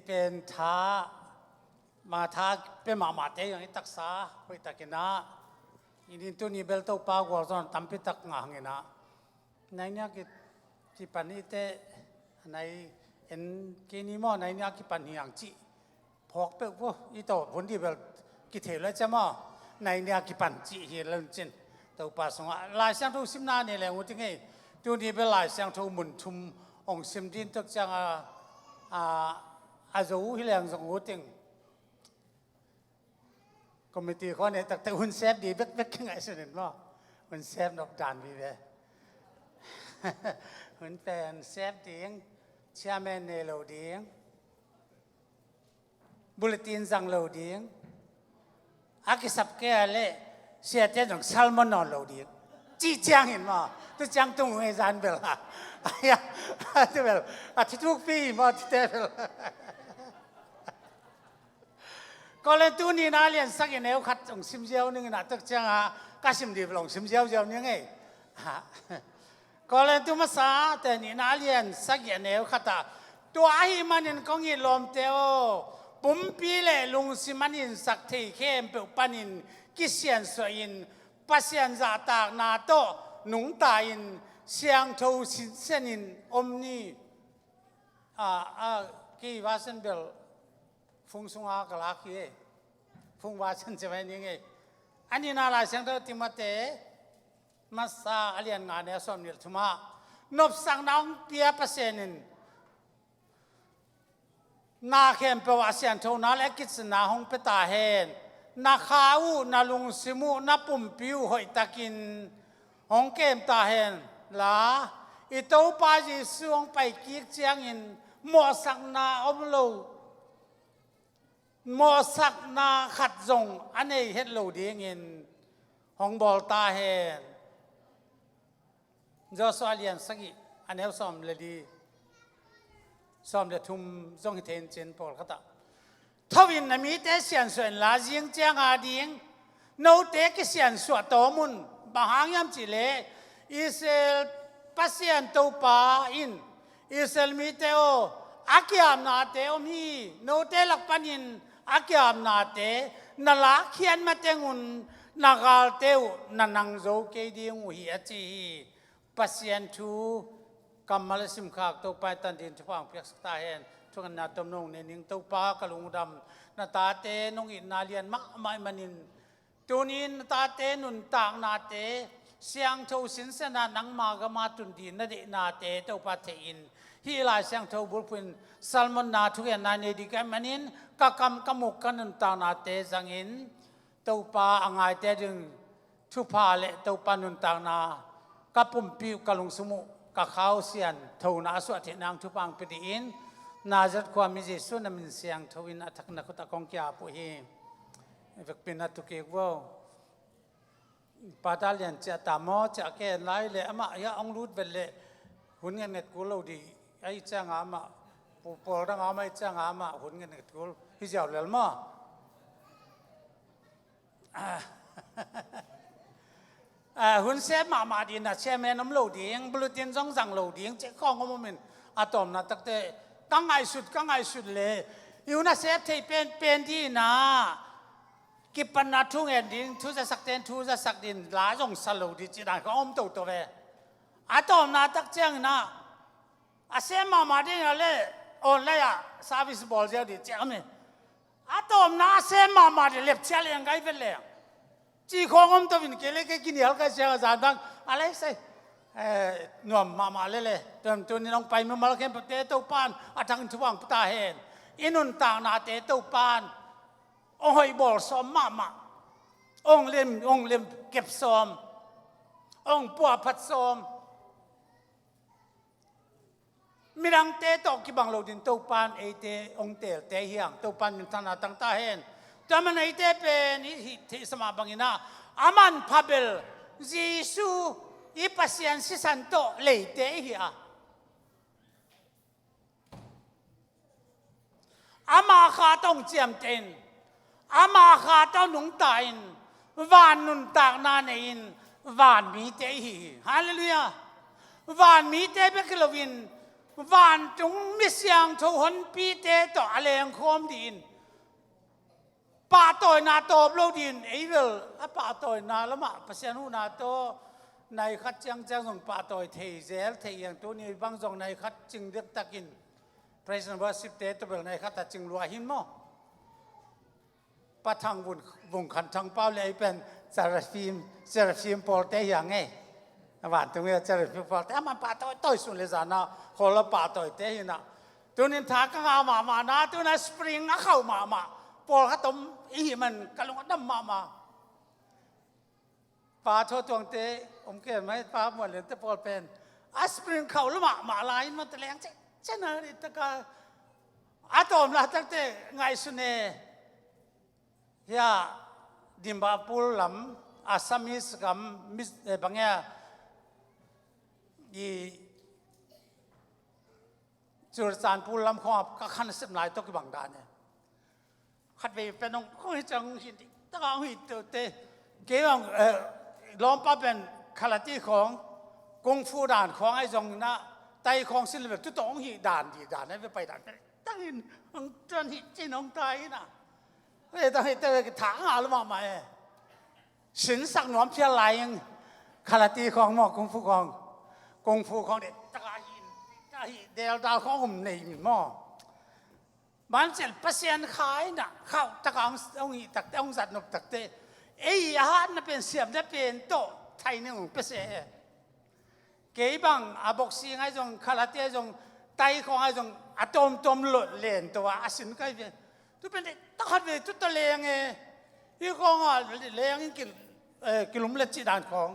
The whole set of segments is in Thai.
เป็นท้ามาท้าเป็นมาเตยอย่างนี้ตักษาไปตักนะอินตัวนี้เบลตัวปากว่าตอนตั้มไปตักงางนะในนี้ที่ปันนี้เตในเอ็นกินิมอในนี้ที่ปันอย่างจีพอกเปว่าอีโตผลที่เบลกิเทเลยจะมาในนี้ที่ปันจีเฮลันจินตัวปาสงะลายเสียงทูสิมนาเนี่ยแหละว่าที่ไงตัวนี้เป็นลายเสียงทูมุนทุมองสิมดินตักจังอาจูฮิเลงสงวุติงคอมมิตี้ข้อนี้แต่หุ่นเซฟดีเบ็กยังไงสุดเห็นมั้ยหุ่นเซฟนกดานดีเลยหุ่นเป็นเซฟดีงเชียร์แมนเนลดีงบุลตินจังโลดีงอากิสับแก่เลยเสียเจ้าของซัลมอนอลโลดีงจีจังเห็นมั้ยตัวจังตรงเอซานเบลล่ะที่เบลที่ทุกปีมาที่เบลก็เลยตัวนี้น่าเรียนสักอย่างเดียวขัดองซิมเจียวนึงนะตึกจังก็ซิมดีลงซิมเจียวเจียวยังไงก็เลยตัวมาซาแต่นี่น่าเรียนสักอย่างเดียวขัดตัวไอ้มันยังก็งี้ลมเตียวปุ่มปีเล่ลุงซิมันยินสักทีเข้มเปล่าปันินกิเซียนสวยนปัสยันจาตากนาโตหนุ่งตายินเสียงทูสินเซนินอมนี่กี่ว่าเซนเบลฟงสงากลาคีฟงว่าฉันจะไปยังไงอันนี้น่ารักเสียงเธอติมาเตมาซาอเลียนงานเนี่ยสมนิลทุมานบสังน้องเปียประเสนินนาเข้มเปว่าเสียงเท่านั้นและกิจนาห้องเปตาเฮนนาข้าวนาลุงสิมุนาปุ่มปิวหอยตะกินห้องเกมตาเฮนลาอีโตปาจิสวงไปกิกเจียงอินหมอสักนาอมโลมอสักนาขัดจงอันนี้เฮ็ดโลดีเงินห้องบอลตาเฮนจอสวาเลียนสักอีอันนี้ซ้อมเลยดีซ้อมเดือดทุ่มจงเห็นเจนพอลก็ตาทวินมีแต่เสียนส่วนลาจิงเจียงอาดิงโนเตกิเสียนส่วนโตมุนบางหางยามจิเลอิสราเอลปัสยันตูปาอินอิสราเอลมีเตโออากิยามนาเตโอมีโนเตลักปันินอากิยามนาเตนาลาเขียนมาเตงุนนากาลเตวนันนังโจเกดีงวิอาจีปัสยันทูกัมมาลสิมขากตูไปตันดินทุกฝั่งเพียกสตาเฮนทุกนาตมนงเนนิงตูปากะลุงดำนาตาเตนงอินนาเลียนมักไม่มันินตัวนี้นาตาเตนุนต่างนาเตเสียงทูสินเสนานังมากมาตุนดีนเดนาเตตูปาเทอินฮีลายเสียงทูบุลพินซัลมอนนาทุกอย่างนาเนดิแกมันินกะกำกะมุกกันนุนต่างนาเตสังอินตูปาอ่างไอเตดึงทุพาเลตูปานุนต่างนากะปุ่มปิวกะลุงสมุกะข้าวเสียนทูนาสวดเทนางทุปังปดิอินนาจัดความมิจิสุนามินเสียงทวินอัตนักตะกงกียาปุเฮเวกเป็นนัตุเกวปาตาเลียนจะตามอจะแก่ไล่เลยอามาอย่าองรูดเวลเลยหุ่นเงินเน็ตกูเราดีไอ้เจ้างามาปอดังอามาไอ้เจ้างามาหุ่นเงินเน็ตกูที่เจ้าเลี้ยมาหุ่นเซฟมาดีนะเชแม่น้ำโลดียังบลูตินซ่องสั่งโลดียังเจ้าของก็มันเป็นอะตอมนะตั้งแต่กังไงสุดเลยอยู่นะเซฟที่เป็นที่นะกิปนัดทุ่งเอ็นดินทุจะสักเต็นทุจะสักดินหลายองสโลดีจีน่าก็อมตัวเวอะตอมนะตั้งเจ้านะอาเซฟมาดีนะเลยออนเลยอะซาวิสบอลเจ้าดีเจ้าเนี่ยอะตอมนะเซฟมาดีเล็บเชลยังไงเป็นเลยจีของอมตัววินเกล็กกินเหนียวกันเชียงจานดังอะไรสิหนุ่มมาเลยเติมตัวนี้น้องไปมันมาแล้วแค่เตะตัวปานอาทังทวงพุตาเห็นอินุนต่างนาเตะตัวปานองหอยบอลซ้อมมาองเล่มเก็บซ้อมองปัวพัดซ้อมมีรังเตะตอกกี่บังโลดินตัวปานเอเตองเตะเฮียงตัวปานมีธนาตั้งตาเห็นแต่มันไอเตะเป็นที่สมาบังอินาอามันพาเบลยิสุอีปัสยันสิสันโตเลยเตะเฮียอามาขาต้องเจียมเต็นอามาขาต้องหนุงตาอินวานนุนตากนาเนอินวานมีเตะฮีฮาเลลูยาวานมีเตะเบกลวิน วันจงมิเสียงทุกคนปีเตต่ออะไรงคมดินป่าต่อยนาโตบโลดินไอ้เวลป่าต่อยนาละมาประเสนุนาโตในคัดจังจังส่งป่าต่อยเทเซลเทียงตัวนี้บางส่งในคัดจึงเด็กตะกิน President worship เตตัวเบลในคัดแต่จึงรัวหินโมปะทางวงขันทางเป้าเลยเป็นเซราฟิมพอลเตอย่างไงวันตรงนี้เซราฟิมพอลเตมันป่าต่อยสุดเลยจ้านะคนละป่าต่อยเตหินะตัวนี้ทากงามานะตัวนั้นสปริงนักเข้ามาพอเขาต้มอีมันกะลงดำมาป่าโชว์ตวงเตะผมเกิดไหมป่าหมดเลยแต่พอเป็นอัสปริงเขาละมาลายมันตะแลงเจ้าหน้าที่ตะกาอาตอมละตั้งแต่ไงสุเนยาดิมบาปูลำอาสามิสกับมิสบางอย่างจุดสารปูลำของก็ขันสิบหลายตัวกี่บางด้านเนี่ยขัดไปเป็นน้องเขาจังหินตะกางหินเตะเกี่ยวล้อมป้าเป็นคาราตีของกงฟูด่านของไอ้จงนะไตของศิลปะทุกต้องหิด่านให้ไปด่านตั้งหินจนหินจีนองไตนะเฮ้ยตั้งหินเตะถางหาหรือเปล่าไหมสินสักหนอมเพียรลายยังคาราตีของหมอกงฟูของเด็กตะกาหินเดลดาวของผมในหม้อมันเสร็จประเสียนขายน่ะเข้าตะกางองหิตักแต่องสัตว์นบตักเตไอ้ยานั่นเป็นเสียมนั่นเป็นโตไทยนี่ของเปเซ่เกี่ยบังอาบอกสิ่งไอ้จงคาราเต้จงไตของไอ้จงอะตอมหลุดเล่นตัวอาศินก็เป็นทุกเป็นตักหัดเลยทุกตะเลงยี่ของอ่ะเลงกิลุมเล็ดจีดานของ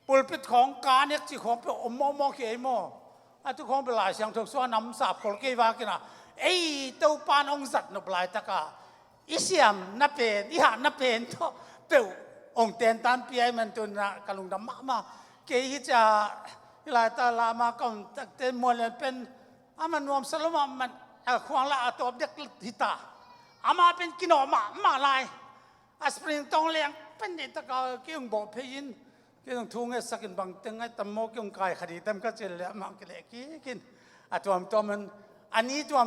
ปุลปิดของการเนี่ยจีของเป็นอมมอเขียมอ่ะทุกของเป็นหลายเสียงถูกส่วนน้ำสาบคนเกี่ยวว่ากันนะไอ้ตัวปานองสัตว์นบลายตะกาอิเสียมนับเป็นอิหานับเป็นทเปิลองเตียนตันปีไอมันตัวน่ะกลุงดำมาเกี่ยจะหลายตาลามาก่อนเต็มมวลเป็นมันรวมสลมมันควงละตัวเด็กหิตามาเป็นกินอมาลายสปริงตองเลี้ยงเป็นเด็กตะกาเกี่ยงบอกเพยินเกี่ยงทุ่งสักินบางตึงไอ้ตำโมเกี่ยงกายคดีเต็มก็เจริญมังกรเล็กกินตัวมันอันนี้ตัว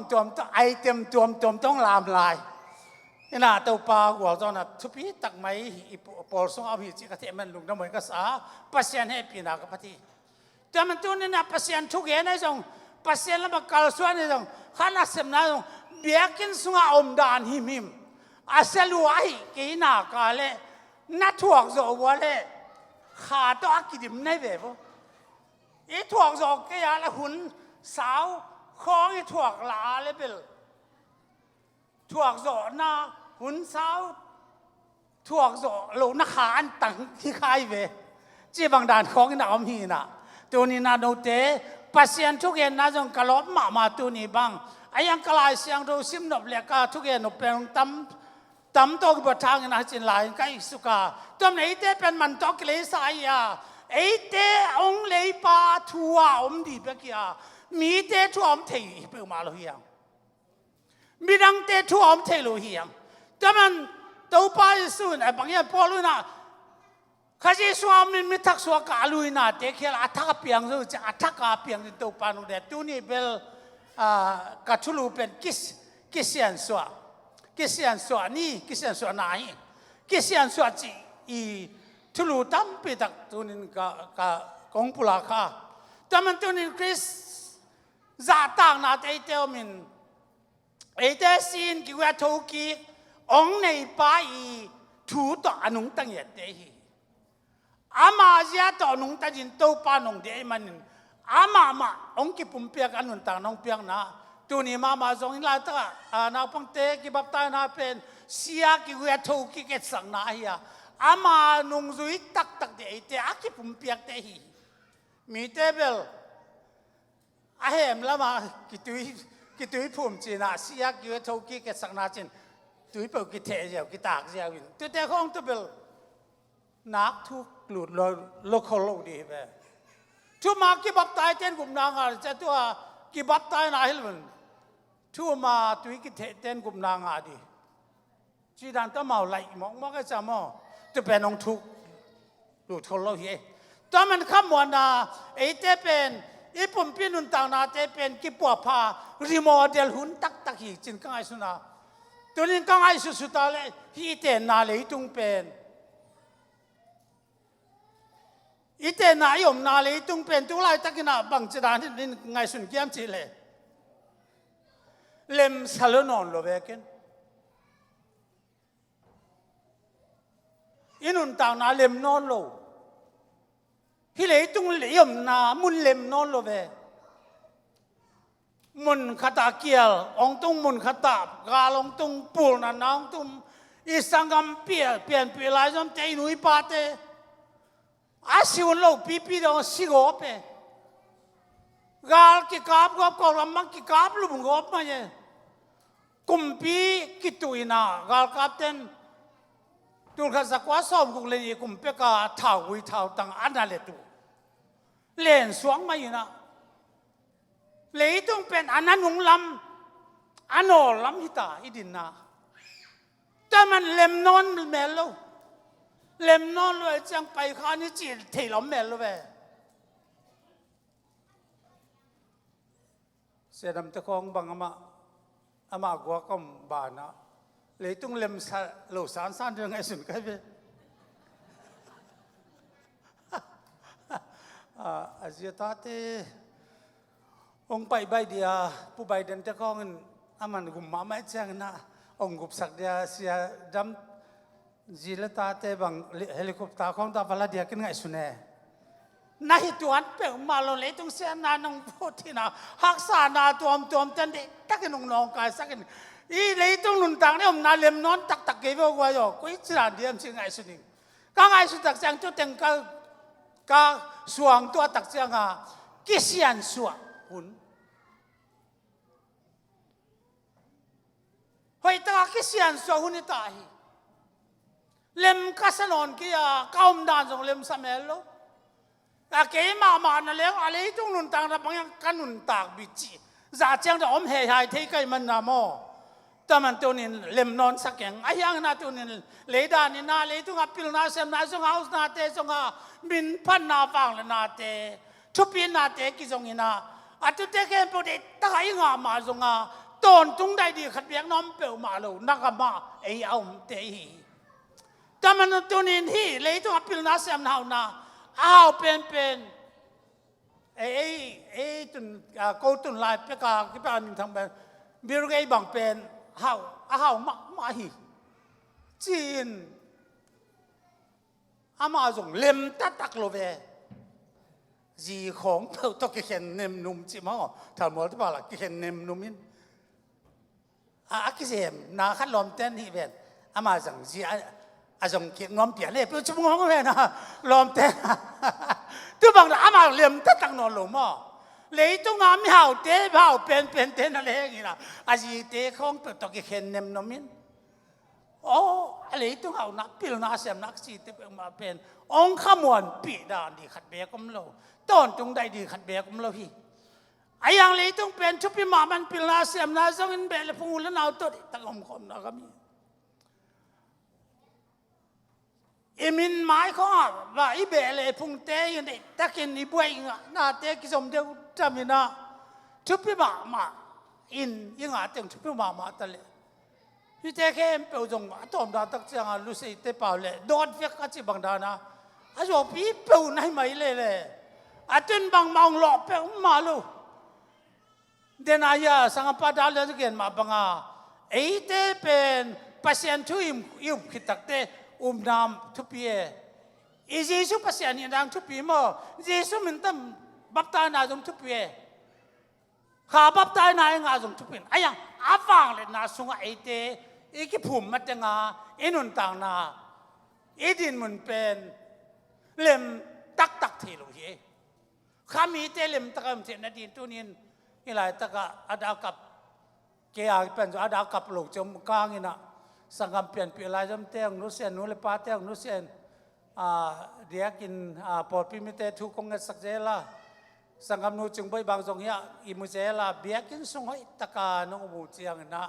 ไอเต็มตัวต้องลามลายนี่นะตัวปลาหัวจอนะทุบีตักไม่ปอลส่งเอาหิจิกเทมันลุงน้ำเหมือนกับสาปัสยานให้ปีนักปฏิแต่มันตัวนี้นะปัสยานทุกอย่างในจงปัสยานแล้วมันกลส่วนในจงข้านักเสมนาจงเบียกินสุงอมดานหิมอาเซลูไอกีนากาเลนัทวกโจวัวเลขาตัวกิดิมในแบบอีทวกโจกยาละหุ่นสาวของอีทวกหลาเลยเปลทวกโจนาหุ่นสาวทวกโจโลนักขานตั้งที่ใครเวจีบางด่านของอีน่าอมฮีน่ะตัวนี้น่าโนเตปัสยันทุกอย่างน่าจงกลบมาตัวนี้บางไอ้ยังกลายเสียงดูซิมนบเล็กทุกอย่างนบเป็นตั้มตัวกับทางน่าจินลายก็อีสุกาตัวไหนเตเป็นมันตอกเลยสายไอ้เตองเลยปาทัวดีเบกี้มีเตทัวเที่ยวไปมาเลยยังมีดังเตทัวเที่ยวเลยยังแต่มันตัวป้าสุนไอ้บางอย่างพอรู้นะข้าจะสวามิมิทักสวากาลุยนะเด็กเฮลอัฐกเปียงรู้จะอัฐกเปียงตัวปานุเดตัวนี้เป็นกัตถุลูเป็นกิเซียนสวนี่กิเซียนสวไหนกิเซียนสวจีอีทุลูตั้มปีตักตัวนี้กงปุลาคาแต่มันตัวนี้คริสซาต่างนาเตเตอมินไอเตสินกิวะทุกีองในป้ายถูต่ออนุตั้งยันเตหีอามาเสียต่อนุตั้งยินตัวป้านงเดมันอามาองกิปุ่มเปียกอนุต่างน้องเปียกนะตัวนี้มาส่งอินลาตะนาปังเตกิบับตานาเป็นเสียกิวะทุกีเกสังนาเฮียอามานุงจุยตักเดเตอากิปุ่มเปียกเตหีมีเตเบลอาเฮมละมากิตุยพุ่มจีน่ะเสียกิวะทุกีเกสังนาจินตุยเปิดกิเทเจียวกิตากเจียววินตัวแต่ของตัวเบลนักทุกหลุดโลคอลดีไปชั่วมากิบับตายเต้นกุมนางอาจะตัวกิบับตายนาฮิลมันชั่วมาตุยกิเทเต้นกุมนางอาดีจีดันต้องเมาไหลมองก็จะมอจะเป็นองทุกหลุดโคลเฮตอนมันข้ามวันนาไอเต้เป็น อีปุ่มปีนุนต่างนาเตเป็นกิปัวพารีโมเดลหุ่นตักตักฮีจินกังไอสุนาตัวนี้กังไอสุสุตาเลฮีเตนนาเลยตุงเป็นอีเตนนายอมนาเลยตุงเป็นตัวไรตักินาบังจดานนี่ไงสุนเกียมจีเลเลมซาลนอนโลเบกินอินุนต่างนาเลมนอนโลฮิเลยตุงเลยอมนามุนเลมนอนโลเบมุนขตาเกียลองตุงมุนขตากาลองตุงปูนันนองตุงอีสังกัมเปียเปลี่ยนเปลี่ยนลายจอมเตยนุยปาเตอาศิวโลปีปีดองสิโกเปกาลกิกาบกอบกอลมังกิกาบลุงกอบมาเยกุมปีกิตุยนากาลกับเต็นตุลขัสกวาสอมกุเลนีกุมเปกาท้าววิท้าวตังอันนั้นเลตุเล่นสวงมาอยู่นะเลยต้องเป็นอันนั้นงลำอันโอลำฮิตาอิดินนาแต่มันเล็มนอนเมลโลเล็มนอนเลยจังไปข้านี่จีเทลเมลโลเวเสด็จตะคองบังอามากัวก็มบานะเลยต้องเล็มโลสานสานเรื่องไอ้สุนกันไปอาเซียตาเตองไปใบเดียผู้ใบเดินตะคองอามันกุมมาไม่แจ้งนะองกุบสักเดียเสียดำจีเลตาเตบังเฮลิคอปเตอร์ของตาพลาเดียกันไงสุนเน่นายตัวอันเปล่ามาเราเลยต้องเสียนานงพูดที่น่ะฮักษานาตัวมจันเด็กตักกันน้องกายสักกันอีเลยต้องหนุนตังเนี่ยผมนาเลี้ยมนอนตักเก็บไว้อยู่กุยจานเดียมสิ่งไงสุดนี่ก็ไงสุดตักจังจุดเต็งก็สวงตัวตักจังอ่ะกิเซียนสวงหุ่นเฮ้ยตากิเซียนสวงหุ่นนี่ตายเล็มกัสนอนกี้อ่ะก้าวมดานส่งเล็มสมัยโลแต่เกี่ยมานั่นแล้วอะไรต้องหนุนตังแต่บางอย่างกันหนุนตักบิจิจะจังจะอมเฮยที่ใกล้มันนาโมแต่มันตัวนี้เล็มนอนสักอย่างไอ้ยังน่าตัวนี้เลยดานี่น่าเลยต้องอับพิลน่าเซมน่าส่งเอาน่าเตะส่งอาบินพันน่าฟังเลยน่าเตะทุบปีน่าเตะกี่ส่งอินะอัตุเตะแค่พอดีตายงามาส่งอาตอนตรงใดดีขัดเบียงน้ำเปลวมาลูนักมาไอ้เอาเตะแต่มันตัวนี้ที่เลยต้องอับพิลน่าเซมน่าน่าอ้าวเป็นเอ้ตุนกูตุนลายเปกาคิดว่านี่ทำแบบบิรุกไอ้บังเป็นห้าวมาฮีจีนอามาส่งเล็มตักโลเวจีของเท่าต้องเขียนเนมนุ่มจิมาถามหมอที่บอกล่ะเขียนเนมนุ่มินกิเซมนาคัดลมเต้นที่เป็นอามาสั่งจีส่งเขียนงอมเปียเลยเพื่อชั่วโมงก็ไม่นะลมเต้นตัวบางอามาเล็มตักนอนลงมาเลยต้องงามเหาเตะเหาเป็นเต้นอะไรอย่างนี้นะจีเตะของเปิดต้องเขียนเนมนุ่มินโอ้อะไรต้องเอานักพิลนาเสียมนักจีเตะมาเป็นองขมวนปีดานดีขัดเบียกุมโลต้นตรงใดดีขัดเบียกุมโลพี่ไอ้ยังเลยต้องเป็นชุบพิมามันพิลนาเสียมนาส่งอินเบลพูนแล้วเอาตัวตั้งอมคมนะก็มีมินหมายเขาว่าอีเบลเลยพุ่งเตยนี่ตะกินอีบวยน่าเตะกิสมเดียวจำมีนะชุบพิมาอินยังอาจจะชุบพิมาตะเลยพี่เตะเข้มเปล่าจงว่าตอมดาตักเสียงรู้สึกเตะเปล่าเลยโดนเฟียกจิบังดานะอาจจะพี่เปล่าไหนไม่เลยอาจจะบางมองหลอกเปล่ามาลูเดนายาสังปาดาเลยจะเกินมาบังอาไอ้เตะเป็นพัศยันทุยยุบขิดตักเตะนามทุปีอีเจสุพัศยันยังดังทุปีมั้งเจสุมันตั้มบัพตานาจงทุปีข้าบัพตานายังอาจงทุปีไอ้ยังอาฟังเลยนาสุงไอ้เตะอีกภูมิมาเตงาอินุนต่างนาอีดินมันเป็นเล่มตักทีลูกเฮข้ามีเตเล่มตักมันเจนดินตัวนี้นี่หลายตะกะอาดากับเกียร์เป็นอาดากับลูกจมกลางนี่นะสังกัมเปลี่ยนเปลี่ยนลายจำเตียงนุเซียนนุเลปาเตียงนุเซียนเดียกินปอดพิมิเตทุกคงเงสักเจล่าสังกัมนุจึงไปบางสงเฮียอิมุเจล่าเบียกินสงให้ตะกานงบูเจียงนะ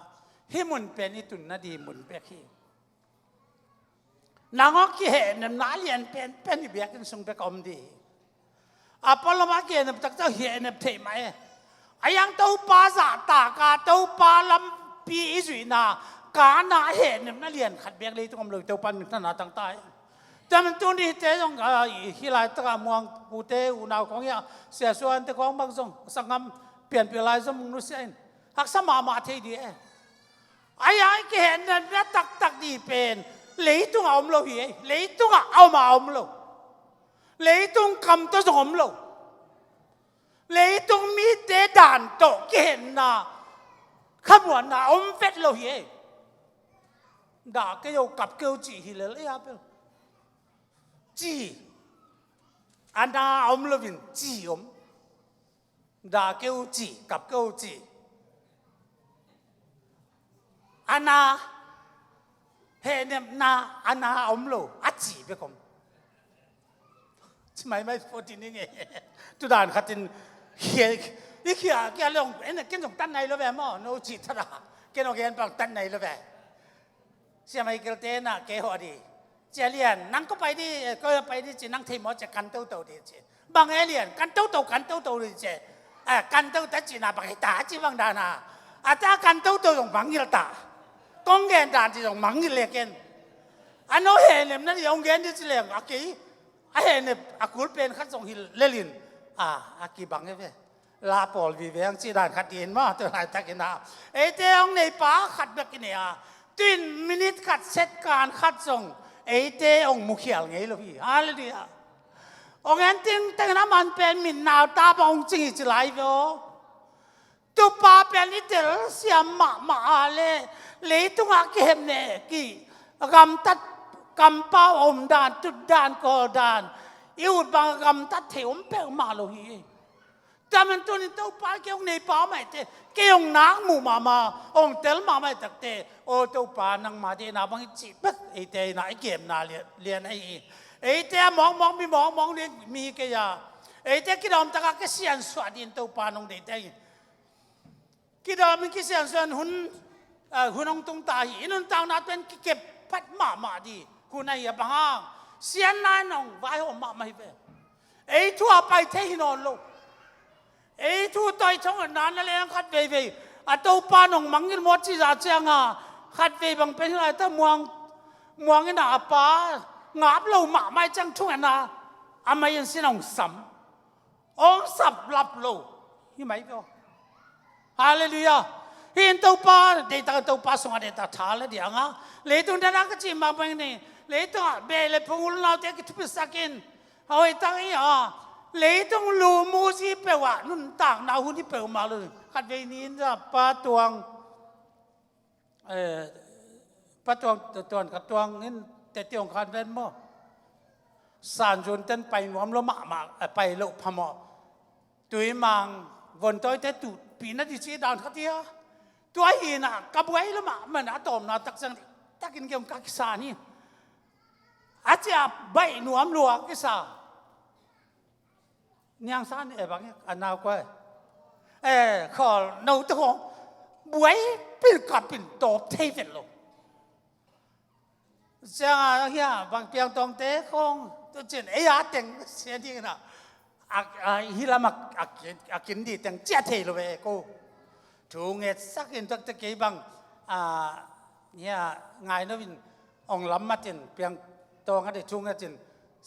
ฮิมุนเป็นอิตุนนาดีมุนเปกีนางอกเห็นนาเลียนเป็นอิเบียกินสงเปกอมดี อาปลมาเกณฑ์ตักเจ้าเหียนเทไหมไอ้ยังเต้าปลาสาตากาเต้าปลาลำปีอิสุนากาหนาเห็นนั่นเรียนขัดเบียงเลยตรงเลยเต้าปันขนาดต่างๆแต่มันตัวนี้เจ้าต้องฮิลายตะมวงกูเตอุนาวของยาเสียส่วนแต่ของบางส่งสังคมเปลี่ยนเปลี่ยนลายสมนุษย์หักสมาเทดีไอ้ยังเห็นนั่นตักดีเป็นเลยต้องเอาเราเหี้ยเลยต้องเอามาเอาเราเลยต้องคำตัวสมเราเลยต้องมีเตด่านโตเห็นนะขบวนนะอมเฟตเราเหี้ยด่าก็ยกกับเกลจีฮิเลยอ่ะเป็นจีอันน่าอมเราเป็นจีอมด่าเกลจีกับเกลจีอันน่าเห็นเนี่ยน่าอันน่าอมเราอัดจีไปก่อนใช่ไหมไม่พอดีนี่ไงทุกด่านขัดจินเขียนี่เขียแกลงเอ็นแกส่งตั้นในแล้วแบบมั้งโน้จีทระแกลงแกนปังตั้นในแล้วแบบเสียไม่เกลเตน่ะแกหัวดีเจเลียนนั่งก็ไปดิก็ไปดิจีนั่งทีมอจะกันเต้าดิจีบางเอเลียนกันเต้าดิจีกันเต้าแต่จีน่ะบางไอ้ตาจีบางด่าน่ะอาจารย์กันเต้าตรงบางยิลตากงเงินด่านจีตรงบางยิลเล็กเงินอันโน้เห็นเนี่ยนั่นยังเงินที่จีเลี้ยงอากีไอ้เนี่ยอากูเป็นขั้นส่งฮิลเลลินอากีบางเนี่ยลาปอลวิเวียงจีด่านขัดเย็นมาตัวไหนตักกินนะไอ้เจ้าในป่าขัดแบบนี้ตื่นมินิทขัดเซตการขัดส่งไอ้เจ้าองมุขยาไงลูกพี่อะไรดีองเงินติ้งแต่น้ำมันเป็นมินนาวตาบองจริงจะไหลไปตัวป้าเป็นนิเตอร์เสียมาเลยตัวอาเกมเนี่ยกี่กำตัดกำเป้าอมด่านจุดด่านก่อด่านอิวบางกำตัดเถียวมเปิลมาลูกพี่แต่มันตัวนี้ตัวป้าเกี่ยวในป่าไม่เตะเกี่ยวนักหมู่มาองเตลมาไม่ตักเตะโอ้ตัวป้านั่งมาเดน่าบางจีบไอ้เตะน่าไอ้เกมน่าเรียนไอ้เตะมองมีมองนี่มีแค่ยาไอ้เตะคิดว่ามันตะกักเสียนสวัสดินตัวป้าน้องเตะคิดว่ามันคิดเสียนส่วนหุ่นองตรงตาหินองตางนัดเป็นเก็บพัดมาดีหุ่นไอ้ยาบังเสียนนายน้องไว้หัวมาไม่เป็นไอ้ทั่วไปเที่นอนลูกไอ้ทั่วต่อยช่องนั้นนั่นแหละขัดเว่ยตัวป้าน้องมังยินหมดที่จะเจ้างขัดเว่ยบางเป็นอะไรแต่มวงนี่นะป้างาบเราหมาไม่จังช่วงนั้นอามายันสิน้องสัมองสับหลับเราที่ไหมพี่ฮาเลลูยาเห็นตัวป้าเดี๋ยวตัวป้าส่งเดี๋ยวท้าเลยเดี๋ยวเลยตัวนั้นก็จีมาเป็นนี่เลยตัวเบลเลยพงเราเด็กทุบสักินเอาไอ้ตั้งอีเลยต้องรู้มูสิเปว่านุ่นต่างนาหุ่นที่เปล่ามาเลยขัดเวนี้นะป้าตวงป้าตวงกับตวงนี่แต่ตวงขัดเวนมั้งสารจนเต้นไปหวมละมาไปโลกพม่าตัวมังวันตัวแต่ตุปีนั้นที่ชีดานขัดเดียตัวหินกับไว้ละมามันอาตอมนาตักสังตักกินเกี่ยวกับกิสานี่อาจจะใบหนวมหลวงกิสานี่ยังสั้นบางอันน่ากลัวขอหนูตัวบวยเป็นกับเป็นตบเทเป็นลงเจ้าเฮียบางเพียงตรงเตะคงตัวเจนยาเต็งเสียดีนะฮิลามักกินดีเต็งเจ้าเทลไปกูถูกเงี้ยสักอินตัวตะกี้บางเนี่ยไงนะวินองล้ำมาจินเพียงตรงกันได้ทุ่งกันจิน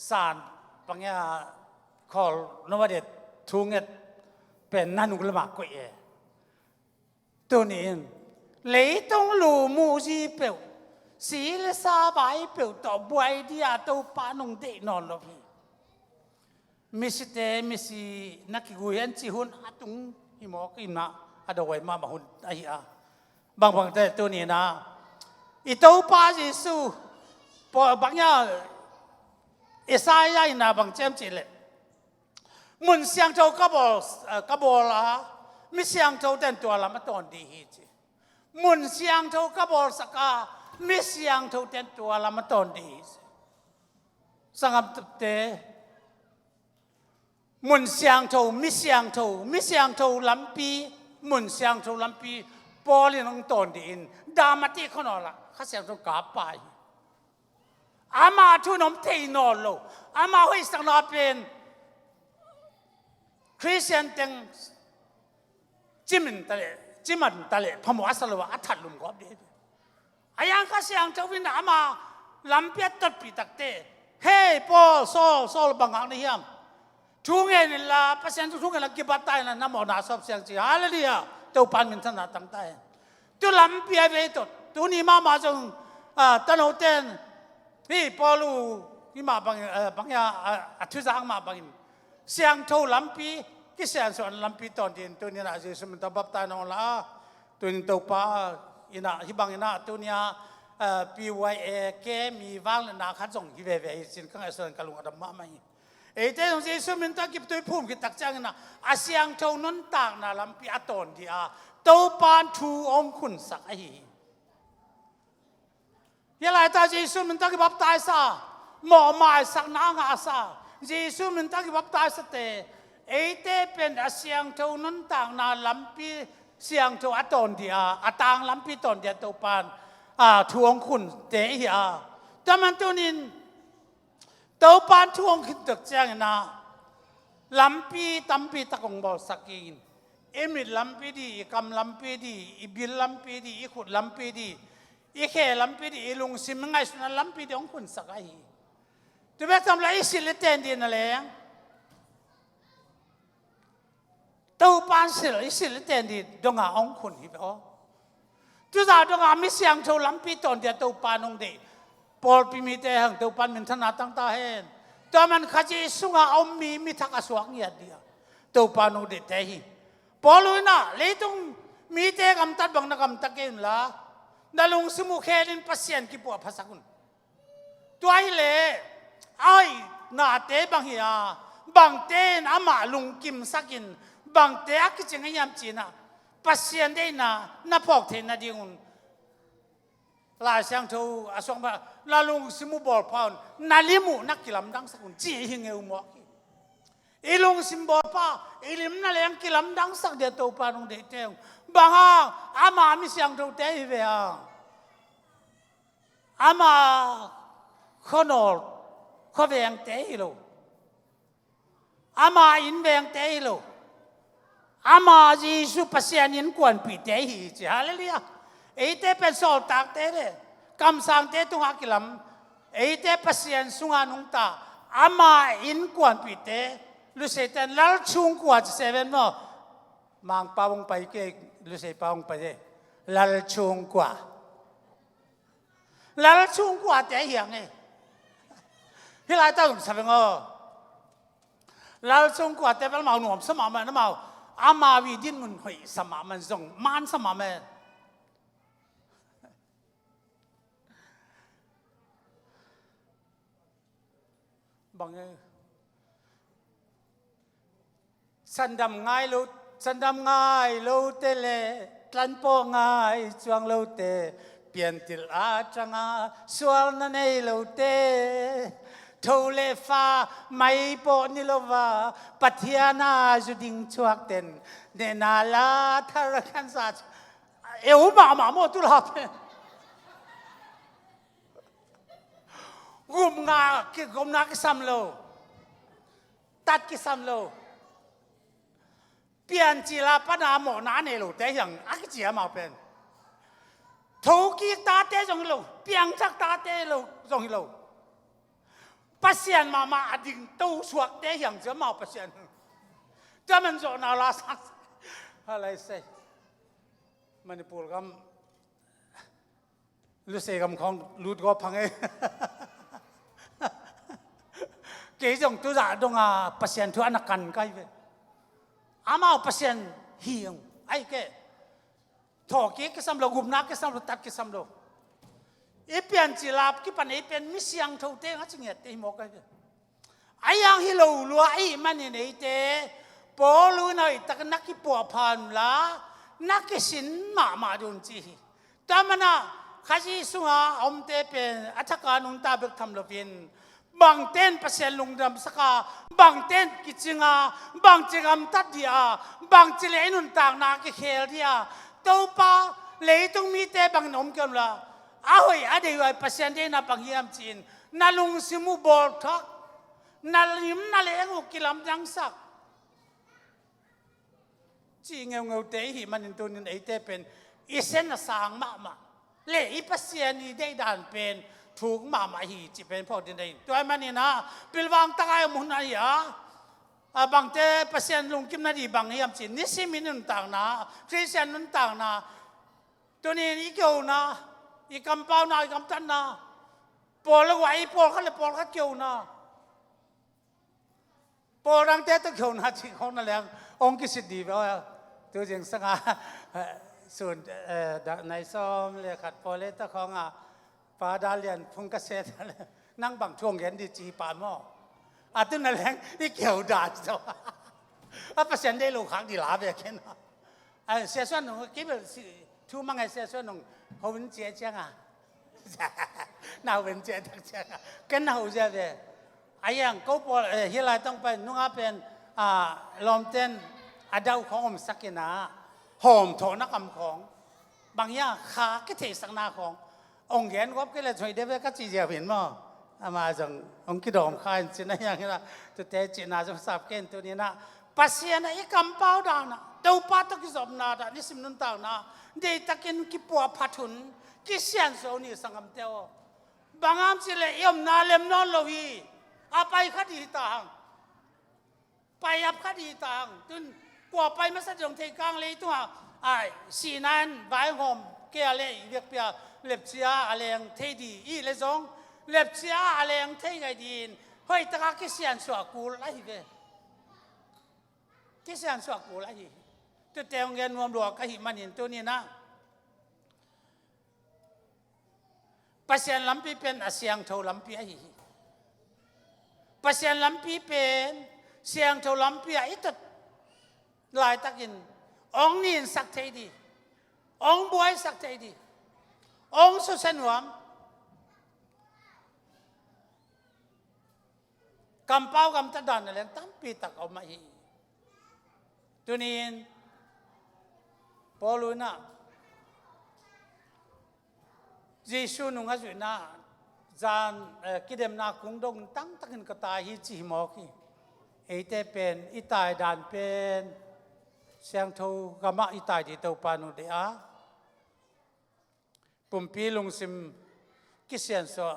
สารบางเนี่ยขอโนวเดตทุ่งเงี้ยเป็นนั่นอุลมากกว่าตัวนี้เลยต้องรู้มูจีเปล่าสีเลสาบายเปล่าต่อบวยที่อาตัวปานงเด็กนอนลพี่มิสเตมิสินักกุยันจีหุ่นอาตุงหิมอกอิมนะอาดวยมาหุ่นไอ้บางแต่ตัวนี้นะอีตัวปาจิสูพอบางอย่างอิสายาอินาบางเจมจิเลมุนเสียงโจกบละมิเสียงโจเต็นตัวละมาตอนดีฮีจีมุนเสียงโจกบสักมิเสียงโจเต็นตัวละมาตอนดีสังกัดเตมุนเสียงโจมิเสียงโจลำปีมุนเสียงโจลำปีปอลินองตอนดีอินดามาตีขนอละข้าเสียงโจกาไปอามาทุนอมเทนอลโลอามาให้สังนาเป็น คริสเตียนเต็งจิมันตะเลจิมันตะเลพมัวสลวะอัฐลุมกอบเดอายังก็เสียงเจ้าวินามาลำเปียตัดปีตักเตเฮ้ปอโซบังอังนี่ยมทุ่งเงินละภาษาทุ่งเงินละกิบัตตายนะน้ำมันน่าสอบเสียงจีฮาเลลูยาเจ้าปานมินทนาตั้งใจตัวลำเปียเวตุตัวนี้มาจงตันโอเทนพี่ปอลูนี่มาบางอย่างทุจางมาบางอย่างเสียงโทลำปีกิเสียงส่วนลำปีตอนเดียนตัวนี้นะเจสุมันตบับตายนองละตัวนี้ตัวป้าอินะฮิบังอินะตัวนี้PYA แกมีวางนาขัดส่งฮิเวเวสินข้างไอส่วนกลุงอดัมมาไม่เจ้าเจสุมันตะกิบตัวพุ่มกิตักจังนะอาเสียงโทนนตากนะลำปีอัตอนที่ตัวปานทูองคุณสักไอเวลาตาเจสุมันตะกิบับตายซะหมอหมายสักนางอาซาเจสุมันตะกิบับตายสเตเต้เป็นอาเสียงโทนนตากนะลำปีเสียงโทอัตอนที่อัตางลำปีตอนเดียตัวปานทวงคุณเตะแต่มันตัวนี้ตัวปานทวงขึ้นตึกแจ้งนะลำปีตั้มปีตะกงบอสักกินมิดลำปีดีกำลำปีดีบิลลำปีดีขุดลำปีดีแค่ลำปีดีลุงซิมง่ายสุดลำปีดีของคุณสักไอตัวแบบทำไรสิเลเตนดีนั่นแหละตัวปานสิเลเตนดีดงอาองคุณฮิบอ๋อทุกอย่างดงอาไม่เสียงโชว์ลำปีตอนเดียวตัวปานองเดปอลปีมีแต่หังตัวปานมินทนาตั้งตาเห็นตัวมันขจีสุงาเอามีทักอสวกเงียดเดียวตัวปานองเดแต่หิปอลุยนะเลยต้องมีแต่กำตัดบังนักกำตัดเกินละนั่งลงสมุขเดินพัศยันกิปัวภาษาคุณตัวไอ้เล่ไอ้หน้าเตะบางเฮียบางเตะอามาลุงกิมสักินบางเตะอักจิงยามจีน่ะพัศยันได้น่ะนับพอกเทนน่ะดีงุนลายเสียงทูอาสวงมานั่งลงสมุบอลพาวน์นั่งลิมูนักกิลามดังสักุนจีหิงเอวหมอกลงสิมบอลป้าลิมนั่นเลยยังกิลามดังสักเดียวตัวปานงเดเตงบางอามามีเสียงทูเตะเวียอามาคนอลเขาเวียงเตะฮิโลอามาอินเวียงเตะฮิโลอามาจีสุปัสยานินกวนปีเตะฮิจิฮาเลลูยาเตะเป็นโซลตักเตะเลยคำสั่งเตะตุงอากิลามเตะปัสยานสุงานุงตาอามาอินกวนปีเตะลุเซตันลัลชุงกว่าจะเซเว่นมั้งมังปาวงไปเกลุเซปาวงไปเจลัลชุงกว่าเตะเหียงไงที่ไรตั้งสับงอลัลชุงกว่าเตะเป็นเมาหนุ่มสมามันน้ำเมาอามาวีดินมันหอยสมามันส่งมันสมามันบางเอสันดำง่ายลูเตเลตันโปง่ายจวงลูเตเปลี่ยนติลอาจังอาสวลนันเอลูเตทูเลฟ้าไม่โปนิโลวาปัทยานาจุดิงชวกเต็นเนนาลาทารกันสัจมาโมตุลาเป็นกุมงาคิกุมนาคิสัมโลตัดคิสัมโลเปลี่ยนจีลาปนาโมนาเนโลแต่ยังอักจีมาเป็นทูกีตาเตจงโลเปลี่ยนจากตาเตโลจงโลปัศยันมาอดิ่งตู้สวกเตยังจะมาปัศยันจะมันโจนาลาสักอะไรเซ่มันปูรกำลูเซกำของลูดก็พังเอเกี่ยจงตัวจ่าดงปัศยันทุกอนักกันใกล้เวอามาปัศยันเฮียงไอ้แกถอกี้ก็สำโลกุมนักก็สำโลตัดก็สำโลเปลี่ยนจีลาบกี่ปันเปลี่ยนมิเสียงเท่าเต้งจริงเหรอเต้หมอกกันไอ้ยังฮิโลลัวไอ้มันนี่เต้ปอลูน่ะตักนักกี่ปัวพันละนักสินมาดูจีแต่มันน่ะข้าศึกสุงาอมเต้เป็นอัฐการนุนตาเบิกทำลพินบางเต้นเปอร์เซ็นต์ลงดำสักบางเต้นกิจงาบางจิกรรมตัดเดียบางจิเลนุนต่างนักเขียเดียตัวป้าเลยต้องมีเต้บางนมกันละอาหอยอดีตไว้เปอร์เซ็นต์ได้นับางยามจีนนั่งลงสิมูบอลทักนั่งลิมนั่งเลี้ยงกิลามยังสัก จีเงาเตะหิมันตัวนี้ไอเตเป็นอีเซนสางมาเล่อีปัสเซียนีได้ด่านเป็นถูกมาหิจีเป็นพอดีเลยตัวมันนี่นะปิลวังตะไคร้มุนอะไรบางเตปัสเซียนลุงกิมนาดีบางยามจีนิสิมินุนต่างนะคริสเตียนนุนต่างนะตัวนี้อีเกี่ยวนะอีกำเป้านะอีกำตันนะปอลไว้ปอลเขาเลยปอลเขาเกี่ยวนะปอรังเตะต้องเกี่ยวนะที่เขานั่นแหละองค์กิสิดีว่าตัวจริงสังอาส่วนในซ้อมเลยขัดปอเลตของปาดาเลียนพุงกเกษตรนั่งบังช่วงเย็นดีจีปานหม้อตุนนั่นแหละนี่เกี่ยวดาจ้าประเสริฐได้ลูกขังดีหลาไปแค่นั้นเสียส่วนหนึ่งกิ๊บทูมังไงเสียส่วนหนึ่งเขาเป็นเจ๊เจ้าน่าเป็นเจ๊ทั้งเจ้ากันเอาเจ้าเลยไอ้ยังก็พอเฮลัยต้องไปนุ่งเป็นลมเต้นอาดาวของผมสักกินะหอมโถนักกำของบางอย่างขาก็เทสังนาขององค์เห็นก็ก็เลยช่วยได้ก็จีเจียเห็นมั้งมาจังองค์กิดอมข้าจีน่าอย่างนี้นะตัวเตจีน่าจะสับเกนตัวนี้นะปัสยานะอีกำเป้าดานะเต้าปัตตกิจอมนาดานี่สิมนุนต่างนะเดตะกินกิปัวพัทุนกิเสียนโซนี่สังคมเต้าบางอามสิเลยยมนาเลมนอนโลวีอาไปคดีต่างไปอับคดีต่างตุนกว่าไปมาสัจงเทกังเลยตัวสีนันใบหอมเกลียเวียกเปียเล็บเชียอะไรยังเทดีอีเลยจงเล็บเชียอะไรยังเทไงดีนเฮ้ยตะกี้เสียนสวกูไรเว้ที่เสียนสวกูไรตัวเตงเงินรวมรวมก็หิมันเห็นตัวนี้นะปัสยานลำปีเป็นเสียงเท่าลำปีปัสยานลำปีเป็นเสียงเท่าลำปีอีตัดลายตะกินองนี่สักเทดีองบวยสักเทดีองสุสันวมกำเป้ากำตัดดันอะไรตั้มปีตักเอามาอีตัวนี้พอรู้นะเยซูนุ่งอาจุนะจานกิเลมนาคุงดงตั้งตักินกตาฮิจิมอกีเอเตเป็นอิตายดานเป็นเสียงทูกามะอิตายดีเตาปานุเดียปุ่มปีลุงซิมกิเซียนสว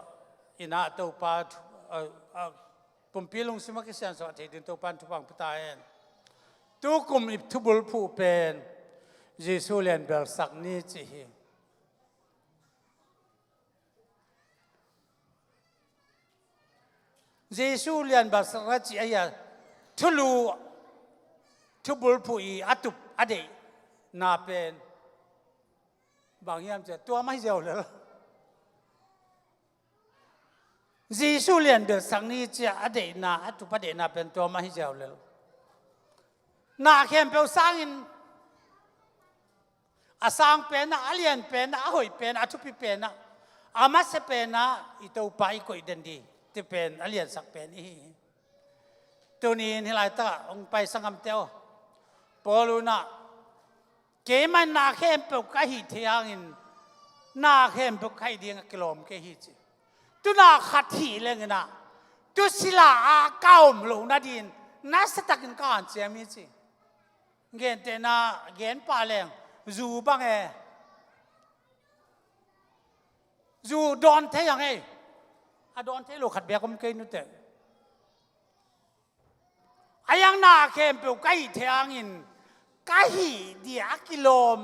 อินาเตาปาปุ่มปีลุงซิมกิเซียนสวเทดินเตาปานทุบังพิตาเอนตุกุมอิบทุบุลผู้เป็นเยซูเลียนเบลสักนี้จีเยซูเลียนเบลสักนี้จีอะไรทุลูทุบุลผู้อีอัตุอเดนาเป็นบางอย่างจะตัวไม่เจ้าเลยเยซูเลียนเบลสักนี้จีอเดนาอัตุอเดนาเป็นตัวไม่เจ้าเลยนาเข้มเปล่าสร้างอินอาสร้างเป็นอาเลียนเป็นอาหอยเป็นอาทุพิเป็นอามาเสเป็นอิตัวไปก็อิดันดีที่เป็นอาเลียนสักเป็นอีตัวนี้นี่หลายตาองไปสังคมเตียวปอลูนะเกมันนาเข้มเปล่าก็หิเทียงอินนาเข้มเปล่าใครเดียงกิโลมก็หิจิตัวนาขัดหีเลยนะตัวศิลาเก้าหลงนาดินน่าสตักินการเสียมิจิเงินเตน่าเงินปาเลงจูบังจูดอนเทียงดอนเทลูกขัดเบียกมันเกินนู่นแต่ยังนาเข้มเปล่าไก่เทียงอินไก่เดียกิโลม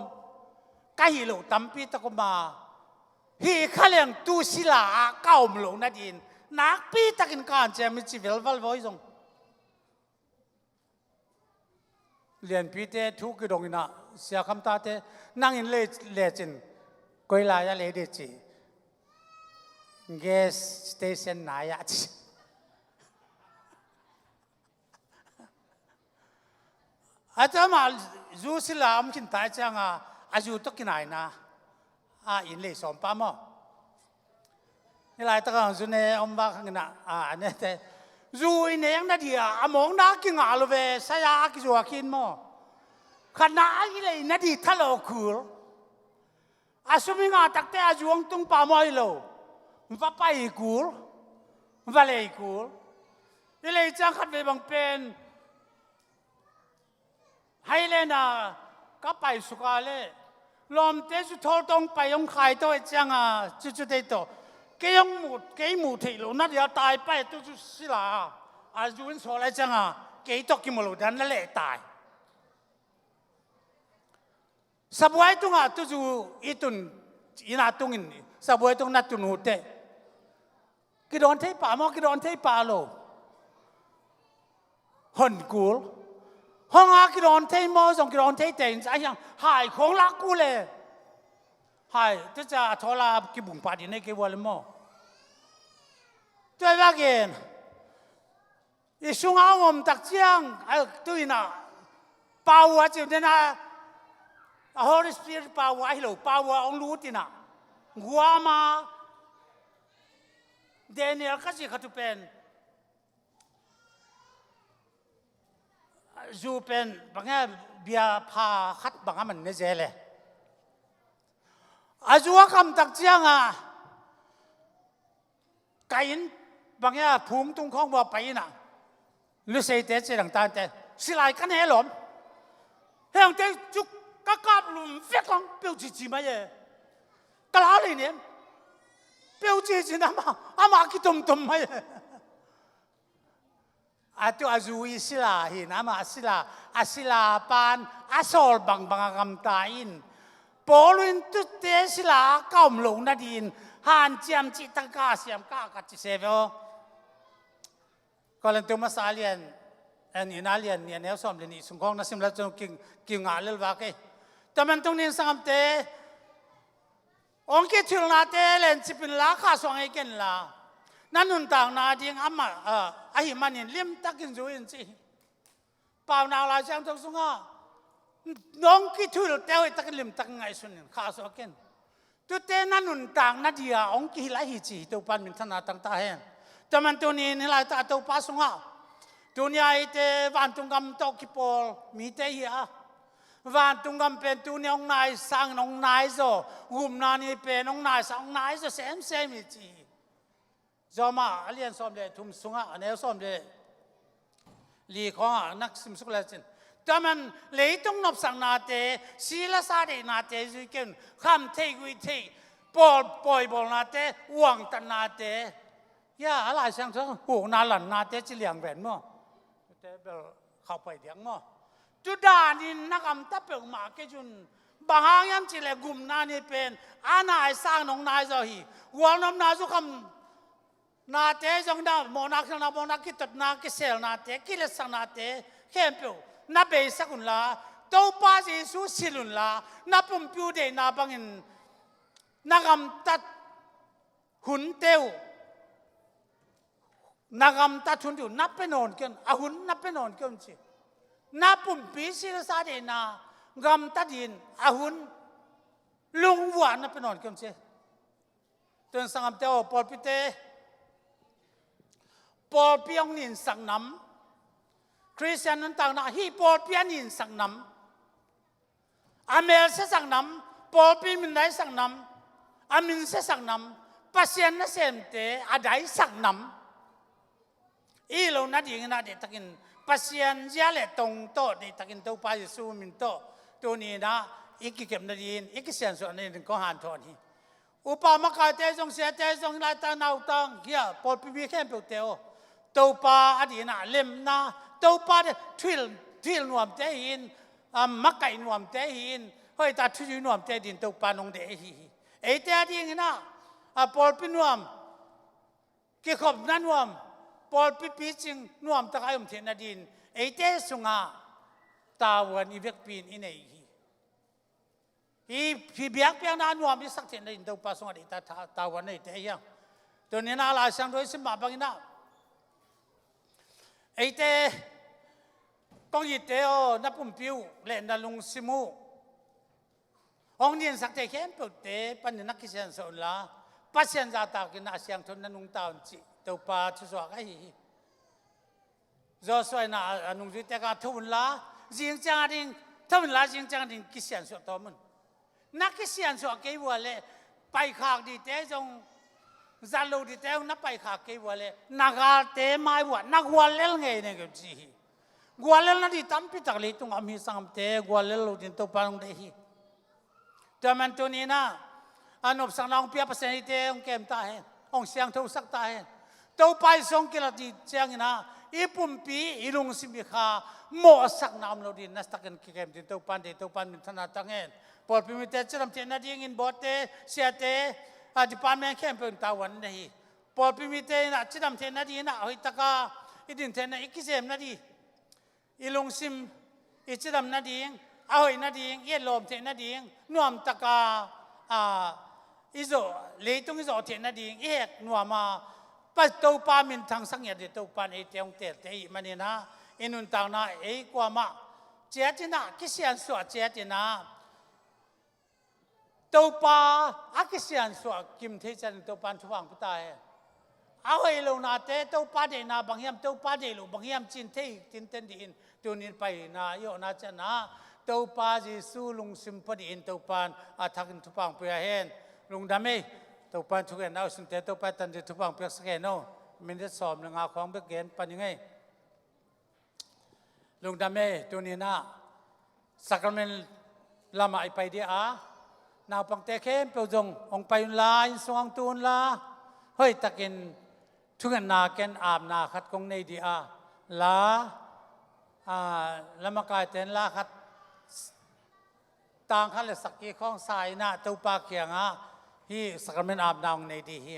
ไก่ลูกตั้มปีตะกุมาฮีข้าเลี้ยงตูศิลาเก้าหลงนาดินนักปีตะกินการเสียมิจิเวลวัลไว้จงเรียนพิเตทุกข์ดงนะเสียคำตาเตนั่งอินเลจินกุยลายาเลดิจีเกสสเตชันนายาจิอาจารย์มาจูสิลามกินตายจังอาจูตกินไหนนะอินเลสอมปามอนี่หลายตะกันจูเนอมบ้าขังนะเนี่ยแต่จูอินเองนะเดียมองนักกินอาลูเวสยากิจูกินมอขณะนี้เลยนาดีทะเลาะคูลอาสมิงาตักเตอาจวงตุงปามอยโลว่าไปคูลว่าเลยคูลนี่เลยจังขัดไปบางเป็น ให้เลยนะก็ไปสุกาเลยลมเตสุทอตรงไปยงขายตัวจังจุดเด็ดตัวเกี่ยงหมูที่หลุนัดยาตายไปตัวจุดสิละจุนโซอะไรจังเกี่ยตัวกิมหลุดันนั่นแหละตายสบายตรงตัวจุอีตุนอีนาตรงนี้สบายตรงนัดตุนหูเตกิโดนเทป่ามอกิโดนเทป่าโลฮันกูลห้องอากิโดนเทมอส่งกิโดนเทเต็งใจยังหายของรักกูเลยหายที่จะทอลากิบุงปาดีในกิวอลมอตัวว่าเกนอีช่วงเอาอมตักเจียงตัวน่ะป่าวว่าจิ๋วเนี่ยนะฮอริสปีร์ป่าวว่าฮิโลป่าวว่าองรู้ที่น่ะหัวมาเดนิเอลก็สิขัดเป็นจูเป็นบางอย่างเบียพาขัดบางอย่างมันไม่เจเลยจูว่าคำตักเจียงไก่บางอย่างพุ่งตรงข้องว่าไปน่ะหรือเสียเตะเสียต่างๆแต่สิไลกันเหรอเฮ้ยแต่จุกก็กลับลุมเฟี้ยงเปรี้ยวจีๆมาเย่ตลาดเลยเนี่ยเปรี้ยวจีๆนะมาคิดตุ่มๆมาเย่ตัวจูอิสิลาหินะมาสิลาปานโซลบางกำตาอินปอลุนตุเตสิลาเก่าหลงนาดินฮันเจียมจิตตะกาเสียมกากัดจิเซเวอก็เลยตัวมาสาเลียนนี่นาเลียนเนี่ยแนวซ้อมเรียนนี่สงฆ์นักสิมแล้วจงกิ่งงานเลือดว่าเกแต่มันตรงนี้สังเตองค์กิจนาเตเลนจิเป็นลาข้าสวงเอเกนลานั่นนุ่นต่างนาดิงอามาไอ้มันเนี่ยเลี้ยมตักินจูอินสิเปล่านาลาจังทุกสงฆ์น้องกิจทุลเตวตักเลี้ยมตักไงสุนินข้าสวงเกนตัวเตนั่นนุ่นต่างนาดีอาองค์กิจไหลหิจิตัวปันมินธนาต่างตาเห็นแต่มันตัวนี้นี่หลายตาตัวปัสสงฆ์ตัวนี้ไอ้เตวันตุงกำตกิปอลมีเตยวันตุงกำเป็นตัวนี้องนายสังองนายโซกุมนานี่เป็นองนายสังองนายโซเซมมิจีจอมาเรียนซ้อมเลยทุ่มสงฆ์เนี่ยซ้อมเลยลีของนักสิมสุขเลยจินแต่มันเลยต้องนับสังนาเตศิลสาเดนาเตจุกันคำเทกุยเทปอลปอยบอลนาเตวังตันนาเตย่าอะไรช่างเถอะหูนาหลันนาเตจิเลียงแหวนมั้งเตเบลเข้าไปเดียงมั้งจุดานินนักอัมตะเปิงมาเกจุนบางอย่างจิเลกุมนานี่เป็นอานายสร้างน้องนายจะหีวัวน้ำนาจุคำนาเตจงดาโมนักนาโมนักกิตนากิเซลนาเตกิเลสังนาเตเข้มเปียวนับเบสักุนลาโตป้าจีสุสิลุนลานับปุ่มปิวเดนาบังอินนักอัมตัดหุ่นเตวนักอัมตัดหุ่นเตวนับเป็นนอนกันหุ่นนับเป็นนอนกันสินับปุ่มปีศิลสาเดนากำตัดยินหุ่นลุงวัวนับเป็นนอนกันสิจนสังอัมเตวปอลพิเตปอลเปียงนินสังน้ำคริสเตียนนั้นต่างนะฮีปอลเปียนินสังน้ำอเมริกาสังน้ำปอลปีมินได้สังน้ำอามินเสสังน้ำปัสยันนั่นเสมเตอได้สังน้ำอีโลนัดยิงนัดเดตักินปัสยันยาเลตงโตเดตักินตัวปายิสูมินโตตัวนี้นะอีกเก็บนัดยินอีกเสียนส่วนนี้ก็หันทอนี่อุปมาการเตจงเสียเตจงลายตาหนาวตังเฮียปอลปีบีเข้มเปลวเตวตัวปาอดีน่ะเล่มนะตัวปาเดทิลนวมเตหินมักไก่นวมเตหินเฮ้ยตาทุยนวมเตดินตัวปานงเดหิไอเตอดีงี้นะปอลปีนวมเกี่ยวกับนั้นนวมปอลปีจิงนวมตะไคร้เทนดินไอเตสุงาตาวันอีเวกปีนอินเอฮีพี่เบียกเปียงนานวมที่สักเทนดินตัวปาสุงาดิตาวันไอเตยังตัวนี้น่าลายสังโดยสิมาบังนะไอเตกองยิเตโอนับปุ่มปิวเล่นดาลุงซิมูองเนียนสักเตเข้มเปิดเตปันนักกิจการสอนละปัสยันจาตากินอาเซียนทุนนันุงตาอุจิตัวปาชุสวะไอจอสวยน่ะนุงจุดแต่การทุนละจิงจังดิ่งทุนละจิงจังดิ่งกิจการสอนตัวมันนักกิจการสอนเกี่ยวกับเลยไปขากดีเตจงจาลูดีเตนับไปขากเกี่ยวกับเลยนักอาเตไม่วัวนักวัวเล่นไงเนี่ยก็จี gwalel na di tampi takli tung ami sangam te gwalel lo din to parang dehi jaman to ni na anop sang naong pia pasen ite ong kem ta hen ong siang thau sak ta hen to pai song kila di chiang ina ipumpi ilung simi kha mo sak nam lo din nastaken kem din to pan min thana tangen por pi mi te chiram te na ding in bote siate a department kem pe tawan nei por pi mi te na chiram te na di na hoi taka idin te na ikisem na di ilung sim ichiram na ding ahoi na ding ye lom te na ding nuam taka izo leitung izo te na ding ek nuama pa to pa min thang sang ya de to pan e teong te te manina inun tang na e kwa ma chetina kisian so chetina to pa akisian so kim the chan to pan thuang puta he ahoi lo na te to pa de na bangyam to pa de lo bangyam chin the tin ten di in tunin pai na yo na chana to pa Jesu lung sim pa di in to pan athakin thupang pya hen lung dame to pan thu gen au sun te to pa tan di thupang pya sa gen no min de som na nga khong be gen pan ngai lung dame tunina sacrament lama ai pai dia a naw pang te khem pe jong ong pai la in song tun la hoi takin thu gen na ken am na khat kong nei di a la lama kai ten la khat tang khat le sakki khong sai na to pa khiang a hi sacrament am naung nei di hi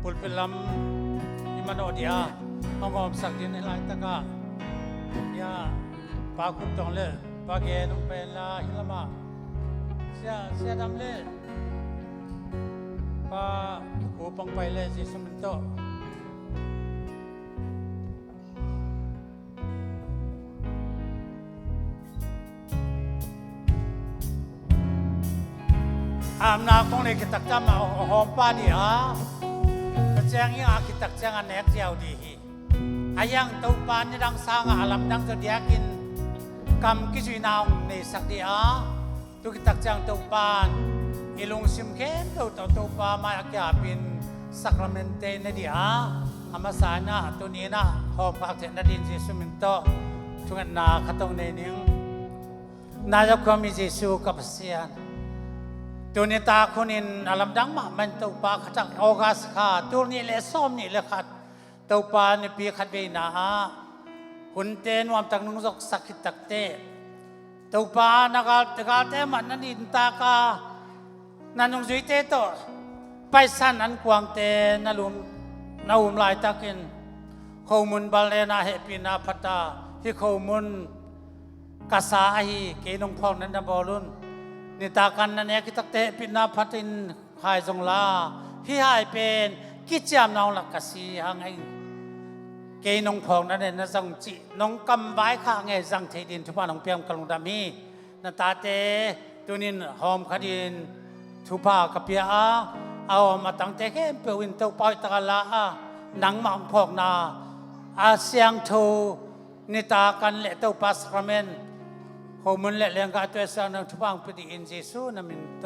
pulpilam imano dia angom sak din lai taka ya pa kup tong le pa ge nong pe la hilama sia dam le pa upang pai le si suminto am na kong le kitak tam hom pa ni a chang yang akitak chang anek jiao di hi ayang tau pan ni dang sang alam dang to diakin kam ki jui naung nei sak di a tu kitak chang tau pan ilung sim ken tau pa ma akya pin sakramente na di a amasana tu ni na hom pak the na din jesu min to tungan na khatong nei ning na ya ko mi jesu kapsian tunia ta kunin alam dang ma man tau pa khatang ogas kha turni le som ni le khat tau pa ni pi khat be na hun te nuam tang nung jok sakit takte tau pa nagal te man nanin ta ka nanung zui te to paisan an kuang te nalum lai takin khomun balena he pina phata hi khomun kasa hi ke nong phong nan da bolun ni ta kan na ne kitak te pina phatin หายจงลาพี่หายเป็นกิจามน้องหลักกสีหังไอเกยน้องพองนั่นเองนะจังจีน้องกำไว้ข้าไงจังเทดินทุพาน้องเปียมกลุงดามีนันตาเตตัวนินหอมขดินทุพากะเปียเอามาตั้งแต่แค่เปวินเต้าปอยตะกลาหนังมังพอกนาอาเซียงทูนิตากันเละเต้าปัสคราเมนโฮมุนเละเลียงกัตัวเสียงนังทุพังพอดีอินเจสูนามินโต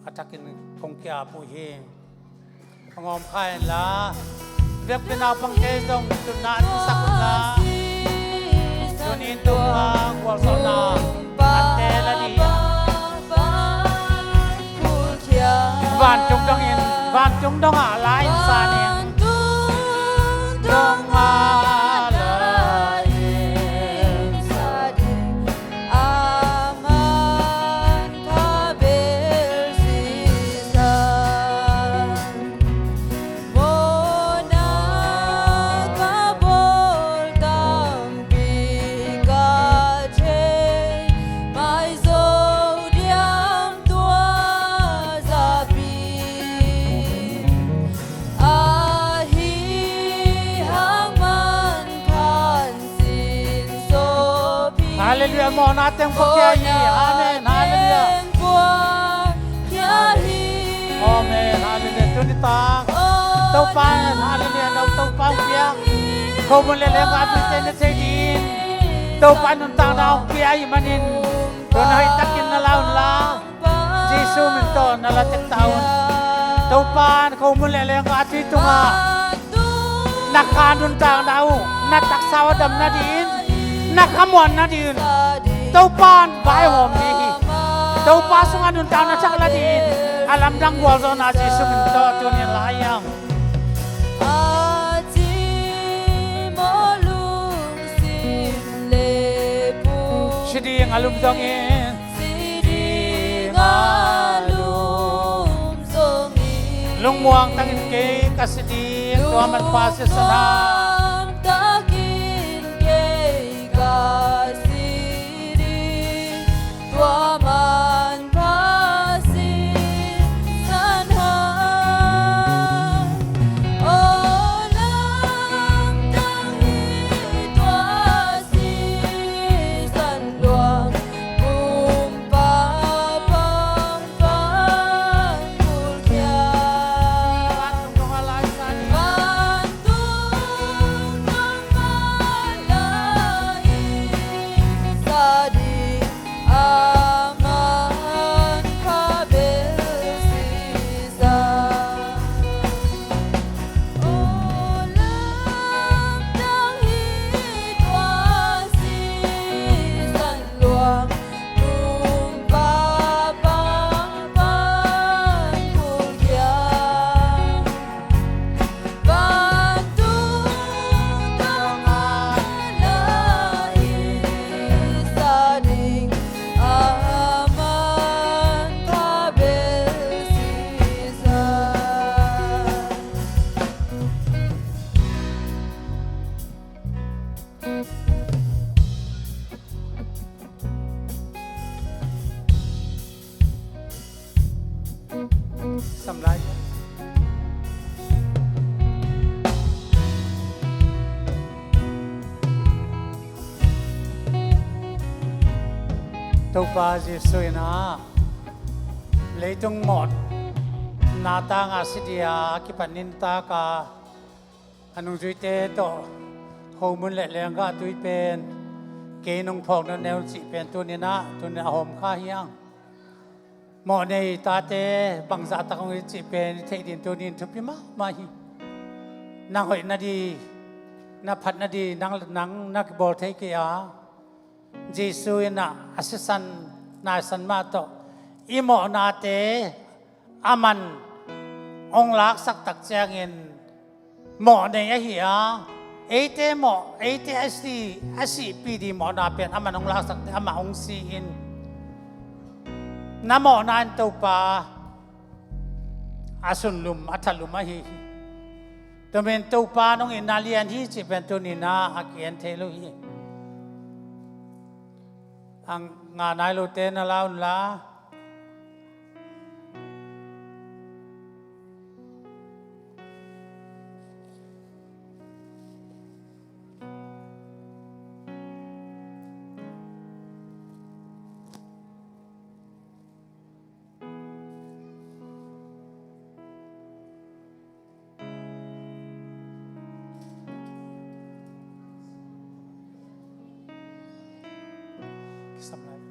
อัตกินคงเกียผู้เฮงงอมข้ายละเรียกเป็นอาปังเกยงตุนาที่สักละตุนินตุพังวอลโซนาอันเตละดีวันจงดองอินวันจงดองอะไรสานีดองอะไรสานีอามันทาเบลซีซันโมนาคาโบลตัมปิกาเชไม่โซเดียมตัวซาบีHaleluya mo natin pagkiyahi. Amen. Haleluya. Amen. Haleluya. Tunita. Taupan. Haleluya. Taupan piyak. Kau meleleng atu tenetedin. Taupan untang na piyahi manin. Tunay takin na laun la. Jesu minto nalatik taon. Taupan kau meleleng atu itu nga. Nakanuntang daw. Nataksawa dam na din. Nakamon na din. Taupan bae hom ni. Taupa sungan untang na sakla din. Alam dang walzo na Jesu minto tunin layang. Siding alum dongin. Siding alum dongin. Lungmuang tangin kay kasiding tuaman pase sana. Tuaman pasin sanhan olang tangi tuasi sanluang kumpapang pangkulkya bantung alasan bantung namalai sadi aman kabel sisa olam tangi tuasi sanluang kumpapang pangkulkya bantung namalai sading aman kabel sisa Samlay Taupa Jesu ina leitung mod nata nga sidia kipaninta ka anong juite to homun le lenga tui pen ke nong phok na neu chi pen tu ni na tu na hom kha hiang mo nei ta te bangza ta kong chi pen thei din tu nin thupi ma ma hi nang hoi na di na phat na di nang nak bol thei ke a Jesu ina asisan na san ma to imo na te aman ong lak sak tak chang in mo nei a hi a ate mo ate asi pd mo na pen aman ong lak sak ama ong si in na mo na an to pa asun lum athalum a hi to men to pa nong inalian hi chi pen to ni na akien thelo hi ang nga nai lo te na laun la สำเร็จ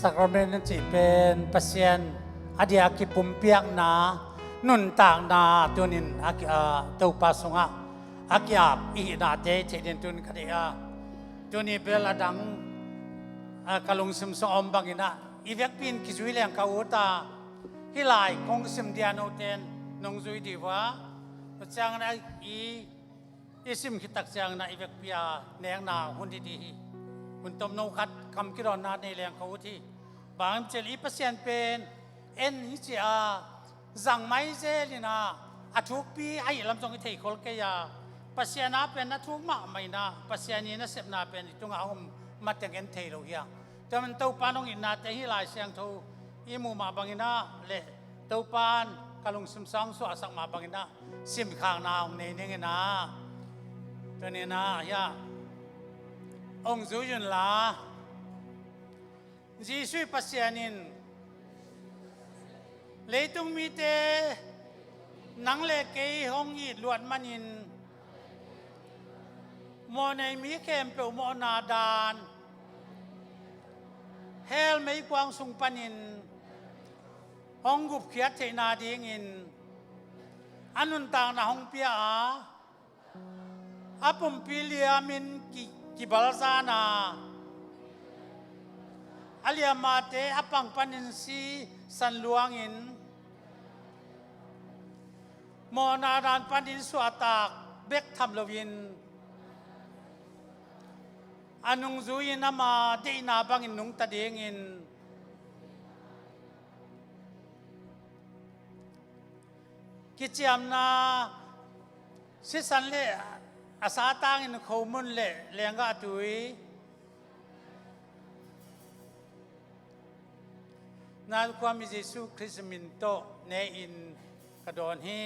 สักรเมนนั้นจีเป็นปัสเซียนอดีอากิปุ่มเปียกนานุนต่างนาตัวนินอากิตัวปัสงะอากิอาบอีนาเตเทเดนตุนคดีอาตัวนี้เบลดังกะลงซิมสอมบังอินะอีเวกปินกิจุยเลียงกาอุตาฮิลายคงซิมเดียนโอเทนนงจุยดีวะจางนะอีซิมคิตักจางนะอีเวกปียเนียงนาหุ่นดีหุ่นต้มนกัดคำกิรอนนาในเลียงกาอุที่บางเจลีปัสเซียนเป็นเอ็นฮิจิอาจังไม่เจลินะอาทุกปีไอ้ลำจงอิเทคอลเกียปัสเซียนาเป็นนัทุกมาไม่นะปัสเซียนีนะเสพนาเป็นตุงเอามาแต่งเอ็นเทโลเฮียแต่มันเต้าปานองอินนาแต่ฮิลายเสียงทูอีมูมาบังอินะเละเต้าปานกะลงซิมซังสุอาสังมาบังอินะซิมข้างนาองเนเนงนะตัวนี้นะเฮียองจูยุนลาจีสุยปัสเซียนินเลยตุงมีเตนังเลกยห้องยีดลวดมันินโมในมีเข้มเปียวโมนาดานเฮลไม่กวางสุงปนินห้องกุบเขียดเทนาดีงินอันนุนต่างนะห้องเปียอาปุ่มพิเลียมินกิบาลซานาอาเลียมาเตอปังปนินซีสันลวงอินโมนาดานปนินสวตากเบกทำลวินอันนุงจุยนามาเดนาบังอินนุงตะเดงอินกิจยามนาสิสันเล่อาสาตางอินเขามุนเล่เลียงกะตุยนาความมิเยซูคริสต์มินโตเนอินกระโดนฮี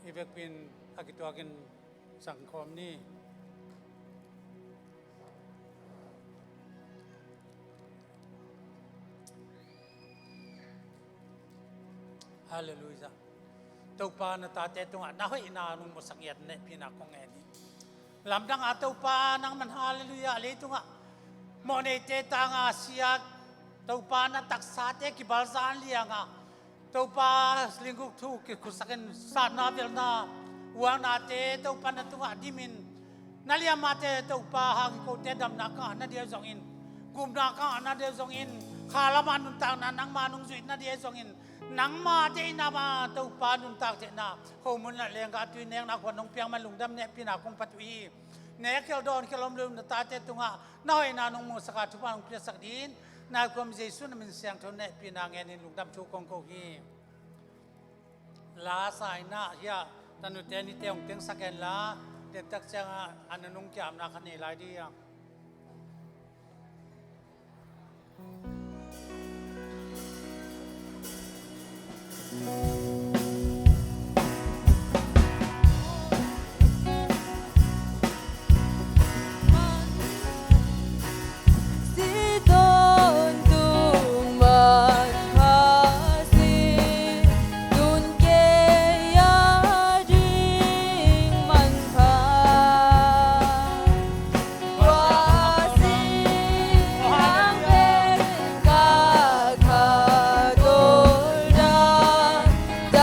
อีเบกปินอากิตัวกินสังคมนี่ฮาเลลูยาตัวปานตาเตตุงน่าให้นานุมุสังเกตเนพินาคงเอนี่ลำดังอาตัวปานังมันฮาเลลูยาเลยตุงโมเนเตตังอาเซียตัวปานัตักษาเตกิบาลซานเลียงตัวปาสลิงกุกทุกิคุสักนสานาเบลนาวังนาเตตัวปานัตุงดิมินนาเลียมาเตตัวปาหางโคเตดำนักนาเดียจงอินกุมนักนาเดียจงอินข้าละมานุนตังนังมานุงจุยนาเดียจงอินนังมาเจนามาตัวปานุนตักเจนาโฮมุนละเลียงกัตุยเนียงนักวันนงเปียงมันลุงดำเนี่ยพี่นาคงปัตุยเนกเคลดอนเคลมลืมตาเตตุงะน้อยนานงมุสกัดทุบานงเปียสักดินนาความเจสุนมันเสียงทนเนพี่นางเงินลุงดำชูกงโกฮีลาสายนาเฮียตันุเตนิเตองเตียงสักแกนลาเด็กตักจังอันนุงกิามนาคันนี่ลายดีอ่ะต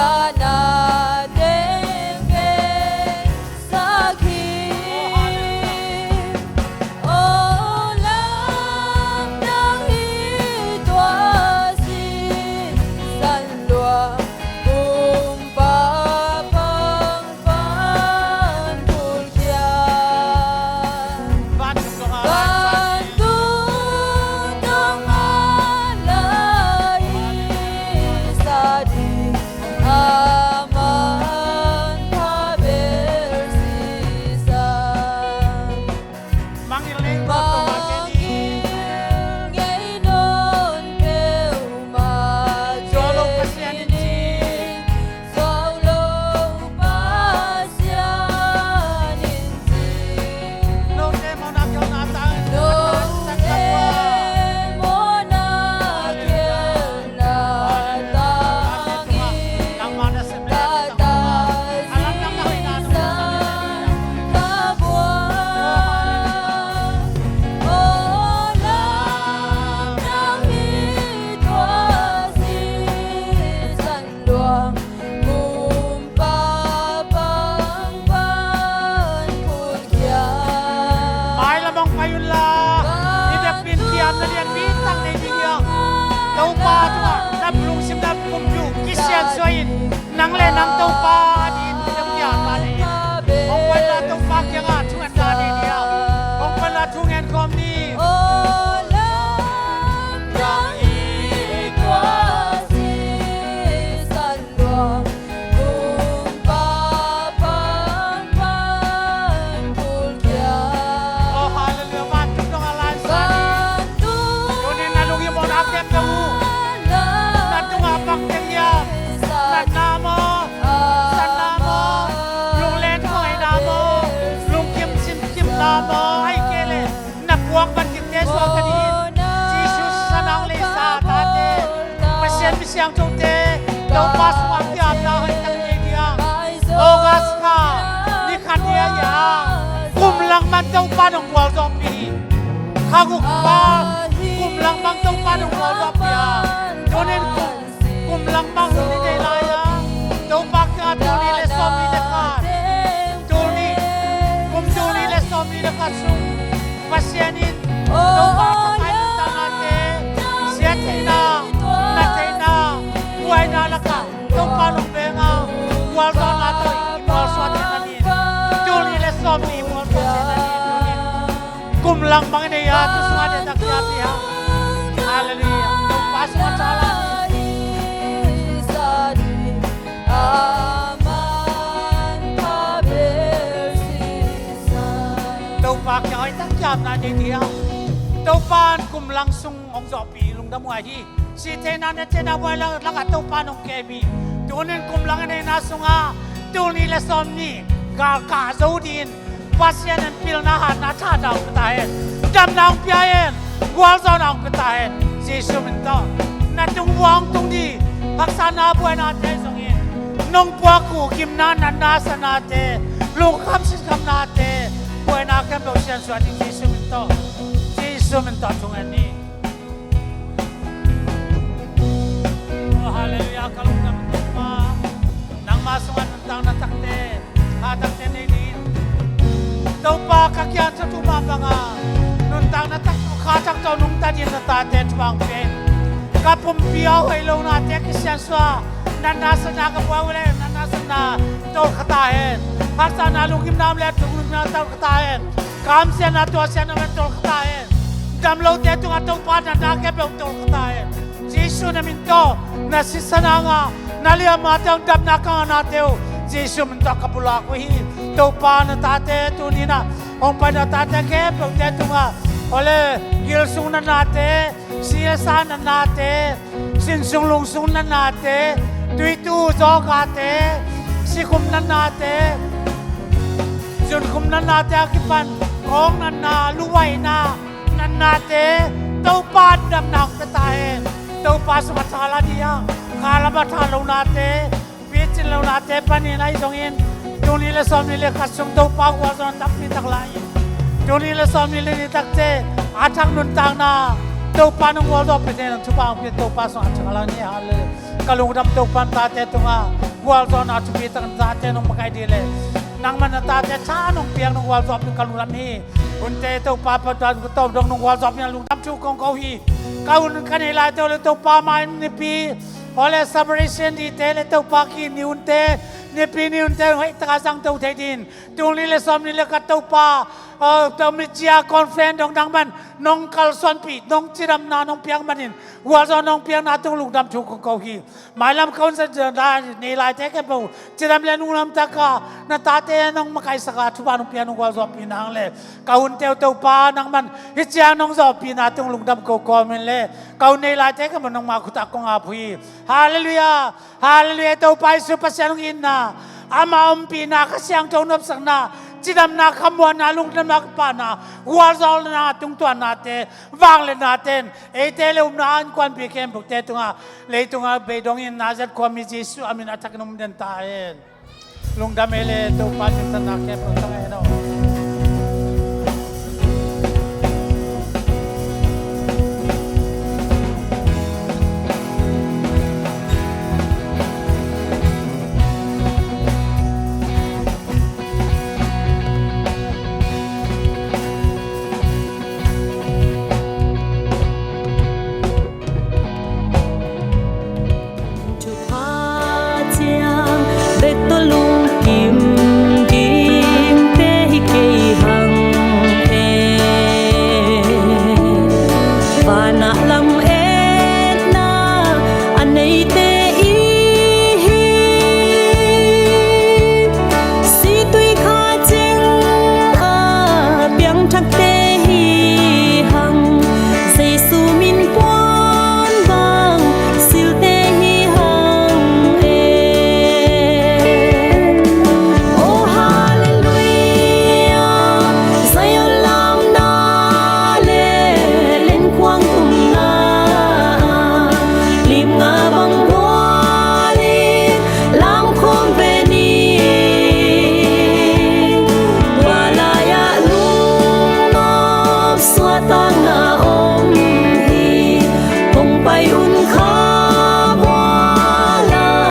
nang tau pa di tem ya ta ni ong pa la tau pa kya nga thungan ta ni dia ong pa la thungen kom ni siang chote do pas wa kya na hai tak ni dia ogas ka ni khan dia ya kum lang man do pa dong wal do pi kha gu pa kum lang mang do pa dong wal do pi ya do nen kum lang mang ni dei la ya do pa ka do ni le som ni de ka do ni kum do ni le som ni de ka su pasianin do pa ka mai ta na te sia te na Why not? Don't follow me now. Why not? Why not? Julie, let's stop me. Kum lang bang ini ya, tu semua dia tak siap ya. Haleluya. Pas masalah. Tau pak yang tak siap nanti dia. Tau pan kum langsung ong zopi lung dah muahi. Si tenan na tena wala lang atau panong kemi tunin kumlang na nasunga tuni le somni ga ka zodin pasien an pil na han na cha daw katahen dam nang piaen wal zo nang katahen jesu minto na tung wang tung di haksana buai na te songin nong pua ku kim na na sana te lu kham sis kham na te buai na kam do sian swati jesu minto tungan ni Haleluya kalau nak berdoa nang masukan tentang natakte hatakte ni dopa kakyan sa tumabanga nuntang natak khatak to nung tadi natate tuang pe kapum piao hello na te kisyan swa nanasa na kapawle nanasa na to khatahen haksa na lungim nam le tu na to khatahen kam se na to se na to khatahen dam lo te tu to pa na ke pe to khatahen Jesu na minto na sisananga nalia matang dam na ka na teo Jesu minto kapula ko hi to pa na tate tu ni na ong pa na tate ke pe te tu nga ole gil sung na nate siya sa na nate sin sung lung sung na nate tui tu zo ka te si kum na nate jun kum na nate akipan kong na luwai na nate to pa dam na ka tae Tau pas masalah dia, kalau masalah nate, bikin nate panen lagi dongin, joni le somni le kasung tau pas wajan tak pitak lagi, joni le somni le tak te, atang nuntang na, tau panung wajan peten tupang peten tau pas masalah ni hal, kalau udah tau pan tate tunga, wajan atu pitak tate nung pakai dia nang mana tate canung piang nung wajan kalau ni, unte tau papa tau dong nung wajan yang lu tak cukup kau hi. Kaun kanila to le to pa man ni pi ole celebration di te le to pa ki ni unte ni unte hoi ta sang to te din tu ni le som ni le ka to pa to mi chia conference dong dang man nong kal son pi nong chiram na nong piang manin wa zo nong piang na tung lu dam chu ko hi mai lam kaun sa da ni lai te ke po chiram le nu lam ta ka na ta te nong makai sa ka thu ba nong piang nong wa zo pi nang le kaun te to pa nang man hi chia nong zo pi na tung lu dam ko men le kaun ni lai te ke man nong ma khu ta ko nga phui haleluya haleluya to pa su pa siang in na ama pi na ka siang to nop sang na Jidam na kamwan na lung na makpana, wazal na tung tuan nate, wang le naten, etele umnaan kwan bikem bukte tunga, le tunga bedongin nazat kwami Jesu amin atak num den taen, lung damele to patin tanak kem tunga eno.